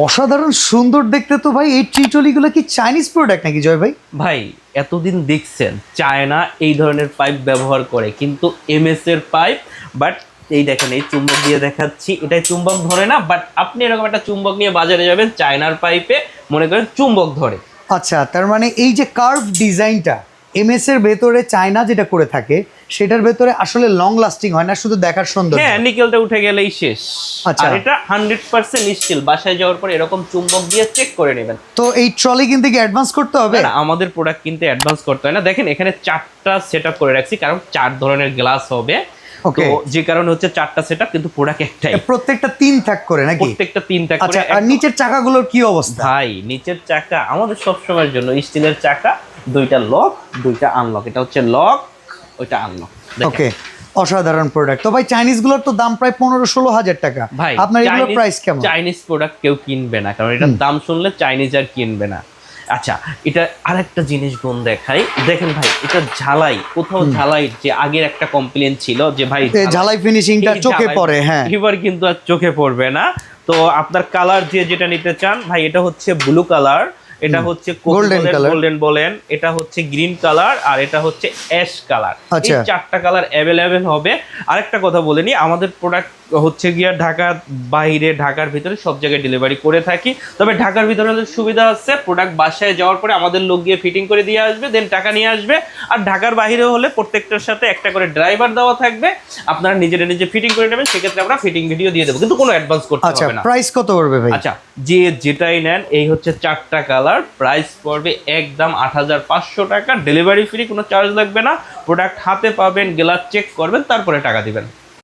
অসাধারণ সুন্দর দেখতে তো ভাই। এই ট্রিটলিগুলো কি চাইনিজ প্রোডাক্ট নাকি জয় ভাই? ভাই এতদিন দেখছেন চায়না এই ধরনের পাইপ ব্যবহার করে, কিন্তু এমএস এর পাইপ। বাট এই দেখেন, এই চুম্বক দিয়ে দেখাচ্ছি, এটাই চুম্বক ধরে না, বাট আপনি এরকম একটা চুম্বক নিয়ে বাজারে যাবেন, চায়নার পাইপে মনে করেন চুম্বক ধরে। আচ্ছা, তার মানে এই যে কার্ভ ডিজাইনটা এমএস এর ভেতরে চায়না যেটা করে থাকে সেটার ভেতরে আসলে লং লাস্টিং হয় না, শুধু দেখার সুন্দর। হ্যাঁ, নিকেলটা উঠে গেলেই শেষ। আচ্ছা, আর এটা 100% স্টিল। বাসায় যাওয়ার পর এরকম চুম্বক দিয়ে চেক করে নেবেন। তো এই ট্রলি কিনতে কি অ্যাডভান্স করতে হবে? না, আমাদের প্রোডাক্ট কিনতে অ্যাডভান্স করতে হয় না। দেখেন এখানে 4টা সেটআপ করে রাখছি, কারণ 4 ধরনের গ্লাস হবে। তো যে কারণে হচ্ছে 4টা সেটআপ, কিন্তু প্রোডাক্ট একটাই। প্রত্যেকটা 3 থাক করে নাকি? প্রত্যেকটা 3 থাক করে। আচ্ছা, আর নিচের চাকাগুলোর কি অবস্থা? ভাই নিচের চাকা আমাদের সব সময়ের জন্য স্টিলের চাকা, 2টা লক 2টা আনলক। এটা হচ্ছে লক, ওইটা আনলক। ওকে, অসাধারণ প্রোডাক্ট। তো ভাই চাইনিজ গুলোর তো দাম প্রায় 15-16 হাজার টাকা। ভাই আপনার এগুলোর প্রাইস কেমন? চাইনিজ প্রোডাক্ট কেউ কিনবে না, কারণ এটার দাম শুনলে চাইনিজ আর কিনবে না। আচ্ছা, এটা আরেকটা জিনিস গুণ দেখাই। দেখেন ভাই, এটা ঝালাই, কোথাও ঝালাই যে আগের একটা কমপ্লেন ছিল যে ভাই ঝালাই ফিনিশিংটা চোখে পড়ে। হ্যাঁ, এবার কিন্তু আর চোখে পড়বে না। তো আপনার কালার যে যেটা নিতে চান ভাই, এটা হচ্ছে ব্লু কালার, এটা হচ্ছে গোল্ডেন বলেন, এটা হচ্ছে গ্রিন কালার, আর এটা হচ্ছে অ্যাশ কালার। এই 4টা কালার অ্যাভেলেবেল হবে। আরেকটা কথা বলে নি, আমাদের প্রোডাক্ট হচ্ছে গিয়া ঢাকার বাইরে, ঢাকার ভিতরে সব জায়গায় ডেলিভারি করে থাকি। তবে ঢাকার ভিতরে সুবিধা আছে, প্রোডাক্ট বাসায় যাওয়ার পরে আমাদের লোক গিয়ে ফিটিং করে দিয়ে আসবে, দেন টাকা নিয়ে আসবে। আর ঢাকার বাইরে হলে প্রত্যেকটার সাথে একটা করে ড্রাইভার দেওয়া থাকবে, আপনারা নিজে ফিটিং করে নেবেন। সেক্ষেত্রে আমরা ফিটিং ভিডিও দিয়ে দেবো, কিন্তু কোনো অ্যাডভান্স করতে হবে না। প্রাইস কত পড়বে ভাই? আচ্ছা, যে যেটাই নেন, এই হচ্ছে 4টা কালার, প্রাইস পড়বে একদম 8500 টাকা। ডেলিভারি ফ্রি, কোনো চার্জ লাগবে না। প্রোডাক্ট হাতে পাবেন, গ্লাস চেক করবেন, তারপরে টাকা দিবেন।